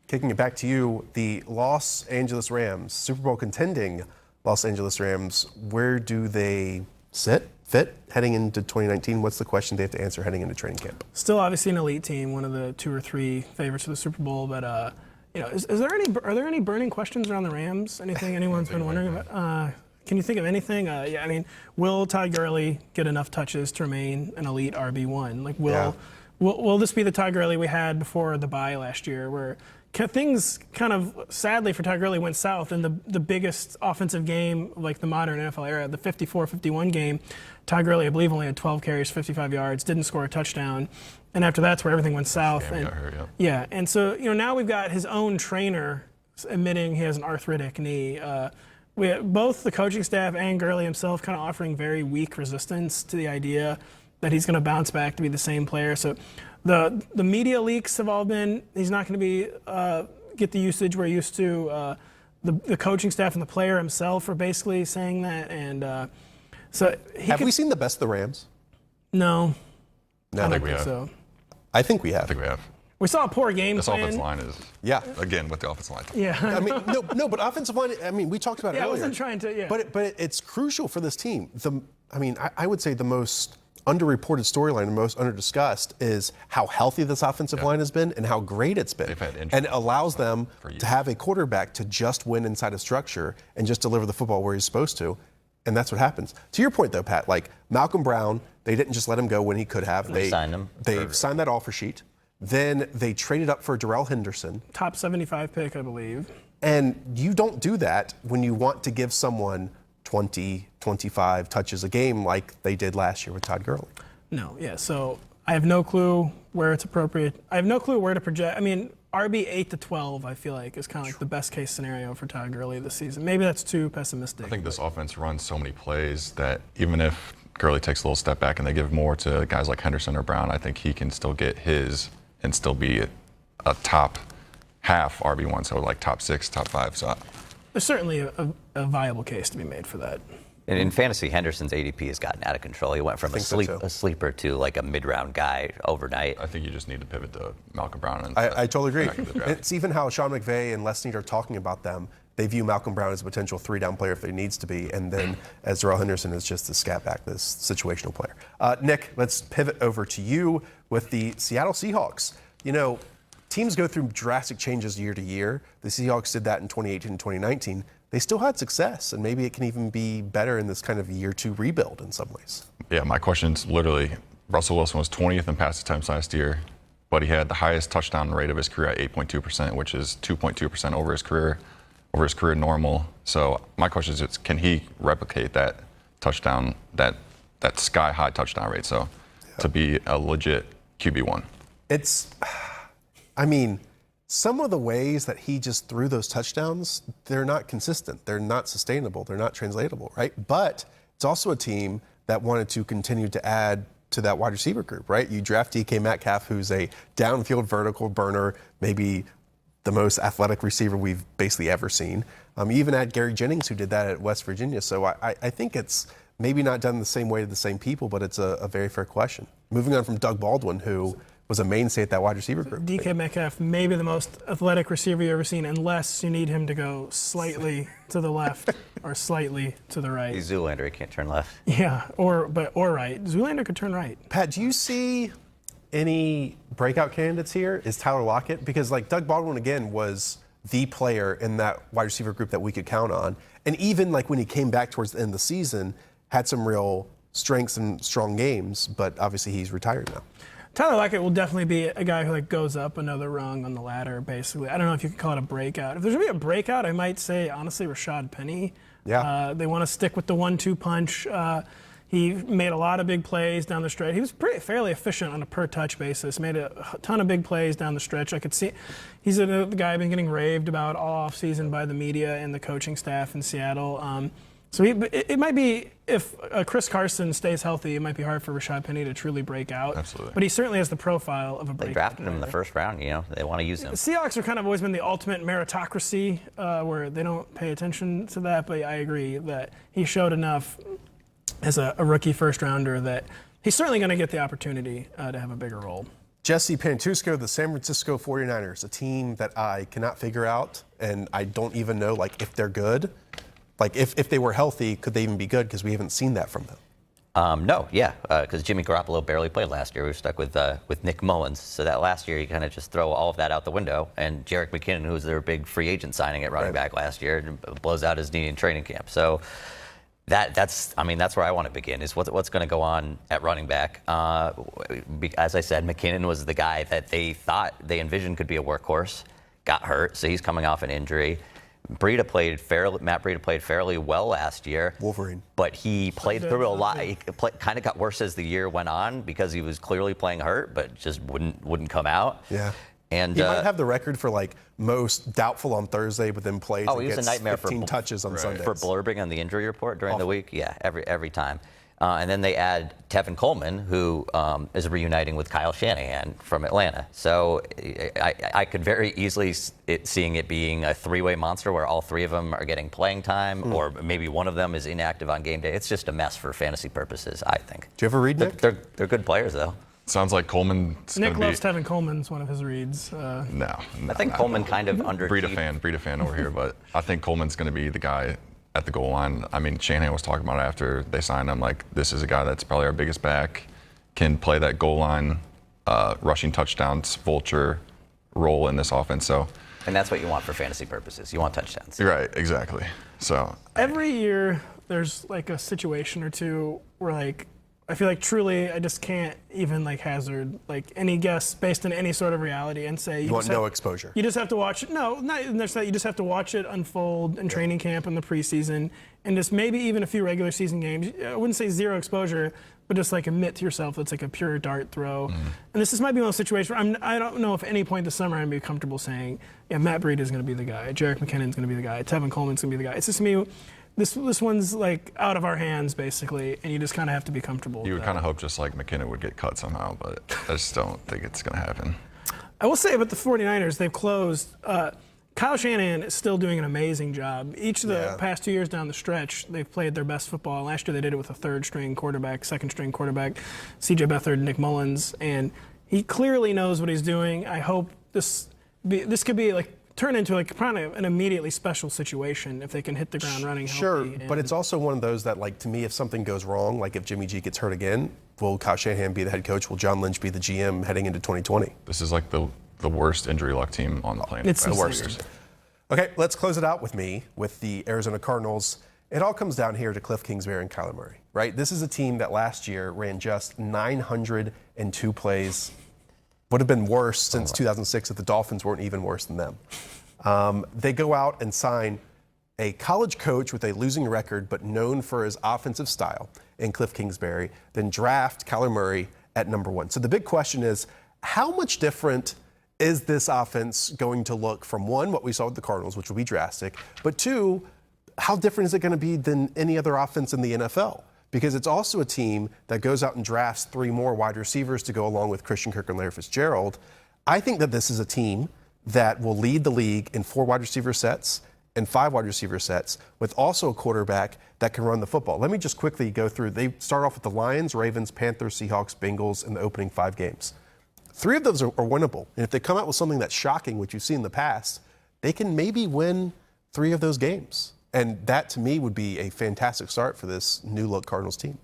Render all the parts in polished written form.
kicking it back to you, the Los Angeles Rams, Super Bowl contending Los Angeles Rams, where do they fit heading into 2019? What's the question they have to answer heading into training camp? Still obviously an elite team, one of the 2 or 3 favorites for the Super Bowl, but are there any burning questions around the Rams? Anything anyone's been wondering about? Can you think of anything? Will Todd Gurley get enough touches to remain an elite RB1? Will this be the Todd Gurley we had before the bye last year, where things kind of sadly for Todd Gurley went south in the biggest offensive game of like the modern NFL era, the 54-51 game? Todd Gurley, I believe, only had 12 carries, 55 yards, didn't score a touchdown, and after that's where everything went south. And so now we've got his own trainer admitting he has an arthritic knee. We have both the coaching staff and Gurley himself kind of offering very weak resistance to the idea that he's going to bounce back to be the same player. So the media leaks have all been he's not going to be get the usage we're used to. The coaching staff and the player himself are basically saying that. And have we seen the best of the Rams? No. I think we have. So. I think we have. I think we have. We saw a poor game this plan. Offensive line is, again, with the offensive line. Yeah. I mean, but offensive line, we talked about it earlier. I wasn't trying to, But it's crucial for this team. I would say the most underreported storyline and most underdiscussed is how healthy this offensive line has been and how great it's been. And it allows them to have a quarterback to just win inside a structure and just deliver the football where he's supposed to. And that's what happens. To your point, though, Pat, like Malcolm Brown, they didn't just let him go when he could have. They signed him. They signed that offer sheet. Then they traded up for Darrell Henderson. Top 75 pick, I believe. And you don't do that when you want to give someone 20, 25 touches a game like they did last year with Todd Gurley. No, so I have no clue where it's appropriate. I have no clue where to project. RB 8 to 12, I feel like, is kind of like the best case scenario for Todd Gurley this season. Maybe that's too pessimistic. I think this offense runs so many plays that even if Gurley takes a little step back and they give more to guys like Henderson or Brown, I think he can still get his and still be a top half RB1, so like top 6, top 5. So there's certainly a viable case to be made for that. And in fantasy, Henderson's ADP has gotten out of control. He went from a sleeper to like a mid-round guy overnight. I think you just need to pivot to Malcolm Brown. I totally agree. It's even how Sean McVay and Les Snead are talking about them. They view Malcolm Brown as a potential 3-down player if he needs to be, and then as Darrell Henderson is just a scat back, this situational player. Nick, let's pivot over to you with the Seattle Seahawks. Teams go through drastic changes year to year. The Seahawks did that in 2018 and 2019. They still had success, and maybe it can even be better in this kind of year 2 rebuild in some ways. Yeah, my question's literally, Russell Wilson was 20th in pass attempts last year, but he had the highest touchdown rate of his career at 8.2%, which is 2.2% over his career normal. So my question is, can he replicate that touchdown, that sky-high touchdown rate, to be a legit QB1? Some of the ways that he just threw those touchdowns, they're not consistent. They're not sustainable. They're not translatable, right? But it's also a team that wanted to continue to add to that wide receiver group, right? You draft DK Metcalf, who's a downfield vertical burner, maybe the most athletic receiver we've basically ever seen. You even had Gary Jennings, who did that at West Virginia. So I think it's maybe not done the same way to the same people, but it's a very fair question. Moving on from Doug Baldwin, who was a mainstay at that wide receiver group. DK Metcalf, maybe the most athletic receiver you've ever seen, unless you need him to go slightly to the left or slightly to the right. He's Zoolander, he can't turn left. Yeah, or right. Zoolander could turn right. Pat, do you see any breakout candidates here? Is Tyler Lockett? Because Doug Baldwin, again, was the player in that wide receiver group that we could count on. And even when he came back towards the end of the season, had some real strengths and strong games, but obviously he's retired now. Tyler Lockett will definitely be a guy who goes up another rung on the ladder, basically. I don't know if you could call it a breakout. If there's going to be a breakout, I might say, honestly, Rashad Penny. Yeah. They want to stick with the 1-2 punch. He made a lot of big plays down the stretch. He was fairly efficient on a per-touch basis, made a ton of big plays down the stretch. I could see he's the guy I've been getting raved about all offseason by the media and the coaching staff in Seattle. So it might be, if Chris Carson stays healthy, it might be hard for Rashad Penny to truly break out. Absolutely. But he certainly has the profile of a breakout. They drafted him in the first round, they want to use him. The Seahawks have kind of always been the ultimate meritocracy, where they don't pay attention to that, but I agree that he showed enough as a rookie first rounder that he's certainly going to get the opportunity to have a bigger role. Jesse Pantusco, the San Francisco 49ers, a team that I cannot figure out, and I don't even know if they're good. If they were healthy, could they even be good? Because we haven't seen that from them. No, yeah, because Jimmy Garoppolo barely played last year. We were stuck with Nick Mullins. So that last year, you kind of just throw all of that out the window. And Jerick McKinnon, who was their big free agent signing at running back last year, blows out his knee in training camp. So that's where I want to begin, is what's going to go on at running back. As I said, McKinnon was the guy that they envisioned could be a workhorse, got hurt, so he's coming off an injury. Matt Breida played fairly well last year. Wolverine. But he played through a lot. He kind of got worse as the year went on because he was clearly playing hurt, but just wouldn't come out. Yeah. And he might have the record for most doubtful on Thursday, but then plays and he was gets a nightmare 15 touches on Sundays. For blurbing on the injury report during the week. Yeah, every time. And then they add Tevin Coleman, who is reuniting with Kyle Shanahan from Atlanta. So I could very easily seeing it being a three-way monster where all three of them are getting playing time, or maybe one of them is inactive on game day. It's just a mess for fantasy purposes, I think. Do you ever read Nick? They're good players, though. Sounds like Coleman's Nick loves Tevin Coleman's one of his reads. No. I think Coleman kind of Breida fan over here, but I think Coleman's going to be the guy at the goal line. I mean, Shanahan was talking about it after they signed him, this is a guy that's probably our biggest back, can play that goal line, rushing touchdowns, vulture role in this offense. So, and that's what you want for fantasy purposes. You want touchdowns. Right, exactly. So every year there's a situation or two where I feel truly I just can't even hazard any guess based on any sort of reality and say you want no exposure. You just have to watch it. No, not necessarily. You just have to watch it unfold in training camp and the preseason, and just maybe even a few regular season games. I wouldn't say zero exposure, but just admit to yourself it's a pure dart throw. Mm-hmm. And this might be one of those situations where I don't know if at any point this summer I'm going to be comfortable saying, yeah, Matt Breida is going to be the guy, Jerick McKinnon's going to be the guy, Tevin Coleman's going to be the guy. It's just me. This one's out of our hands, basically, and you just kind of have to be comfortable. You would kind of hope just McKinnon would get cut somehow, but I just don't think it's going to happen. I will say about the 49ers, they've closed. Kyle Shanahan is still doing an amazing job. Each of the past 2 years down the stretch, they've played their best football. Last year they did it with a third-string quarterback, second-string quarterback, C.J. Beathard, Nick Mullins, and he clearly knows what he's doing. I hope this could be turn into kind of an immediately special situation if they can hit the ground running healthy. Sure, but it's also one of those that to me, if something goes wrong, if Jimmy G gets hurt again, will Kyle Shanahan be the head coach? Will John Lynch be the GM heading into 2020? This is the worst injury luck team on the planet. It's the worst. Okay, let's close it out with the Arizona Cardinals. It all comes down here to Cliff Kingsbury and Kyler Murray, right? This is a team that last year ran just 902 plays. Would have been worse since 2006 if the Dolphins weren't even worse than them. They go out and sign a college coach with a losing record but known for his offensive style in Cliff Kingsbury, then draft Kyler Murray at number 1. So the big question is, how much different is this offense going to look from, one, what we saw with the Cardinals, which will be drastic, but two, how different is it going to be than any other offense in the NFL? Because it's also a team that goes out and drafts 3 more wide receivers to go along with Christian Kirk and Larry Fitzgerald. I think that this is a team that will lead the league in 4 wide receiver sets and 5 wide receiver sets, with also a quarterback that can run the football. Let me just quickly go through. They start off with the Lions, Ravens, Panthers, Seahawks, Bengals in the opening 5 games. 3 of those are winnable. And if they come out with something that's shocking, which you've seen in the past, they can maybe win 3 of those games. And that, to me, would be a fantastic start for this new-look Cardinals team.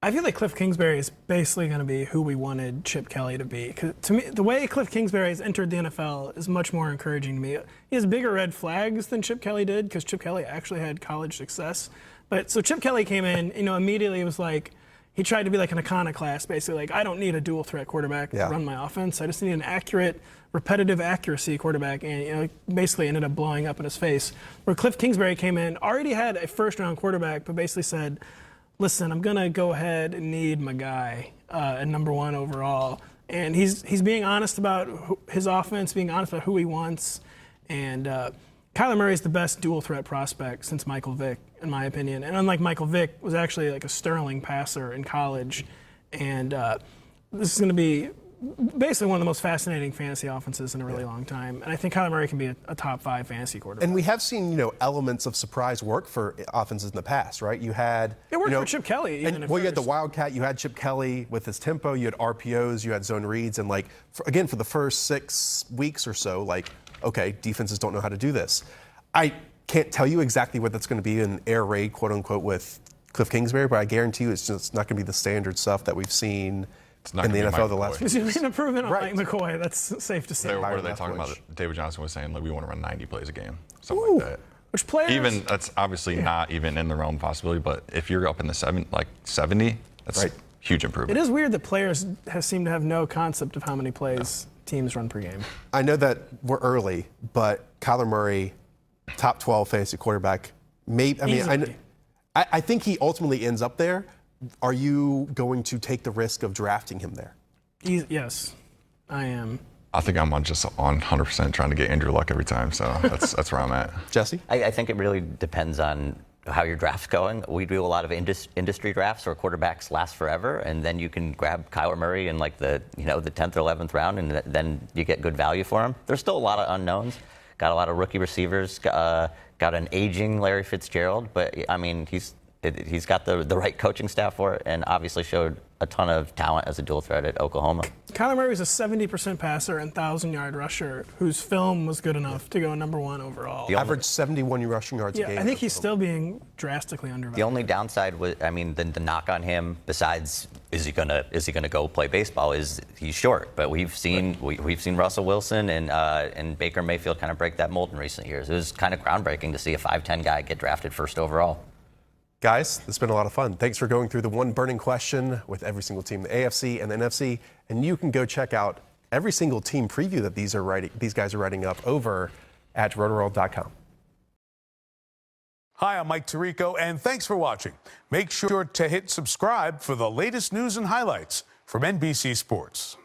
I feel like Cliff Kingsbury is basically going to be who we wanted Chip Kelly to be. 'Cause to me, the way Cliff Kingsbury has entered the NFL is much more encouraging to me. He has bigger red flags than Chip Kelly did because Chip Kelly actually had college success. But so Chip Kelly came in, immediately was he tried to be an iconoclast, basically. I don't need a dual-threat quarterback to run my offense. I just need an accurate, repetitive accuracy quarterback, and basically ended up blowing up in his face. Where Cliff Kingsbury came in, already had a first-round quarterback, but basically said, listen, I'm going to go ahead and need my guy at number 1 overall. And he's being honest about his offense, being honest about who he wants. And Kyler Murray is the best dual-threat prospect since Michael Vick, in my opinion. And unlike Michael Vick, was actually a sterling passer in college. And this is going to be basically one of the most fascinating fantasy offenses in a really long time. And I think Kyler Murray can be a top 5 fantasy quarterback. And we have seen, elements of surprise work for offenses in the past, right? You had it worked for Chip Kelly. Even you had the Wildcat, you had Chip Kelly with his tempo, you had RPOs, you had zone reads, and for the first 6 weeks or so, okay, defenses don't know how to do this. I can't tell you exactly what that's going to be in air raid, quote unquote, with Cliff Kingsbury, but I guarantee you it's just not going to be the standard stuff that we've seen in the NFL the last few years. It's an improvement on Mike McCoy. That's safe to say. What are they talking about? David Johnson was saying, we want to run 90 plays a game, something like that. Which players? Even that's obviously not even in the realm of possibility, but if you're up in the 70, that's a huge improvement. It is weird that players seem to have no concept of how many plays teams run per game. I know that we're early, but Kyler Murray, top 12 fantasy quarterback, I think he ultimately ends up there. Are you going to take the risk of drafting him there? Yes, I am. I think I'm just on 100% trying to get Andrew Luck every time, so that's where I'm at. Jesse? I think it really depends on how your draft's going. We do a lot of industry drafts where quarterbacks last forever, and then you can grab Kyler Murray in the 10th or 11th round, and then you get good value for him. There's still a lot of unknowns. Got a lot of rookie receivers. Got an aging Larry Fitzgerald, but he's got the right coaching staff for it, and obviously showed a ton of talent as a dual threat at Oklahoma. Kyler Murray was a 70% passer and 1,000-yard rusher whose film was good enough to go #1 overall. He averaged 71 rushing yards a game. I think he's still being drastically undervalued. The only downside was, the knock on him, besides is he gonna go play baseball, is he's short. But we've seen Russell Wilson and Baker Mayfield kind of break that mold in recent years. It was kind of groundbreaking to see a 5'10" guy get drafted first overall. Guys, it's been a lot of fun. Thanks for going through the one burning question with every single team, the AFC and the NFC. And you can go check out every single team preview that these guys are writing up over at Rotoworld.com. Hi, I'm Mike Tirico, and thanks for watching. Make sure to hit subscribe for the latest news and highlights from NBC Sports.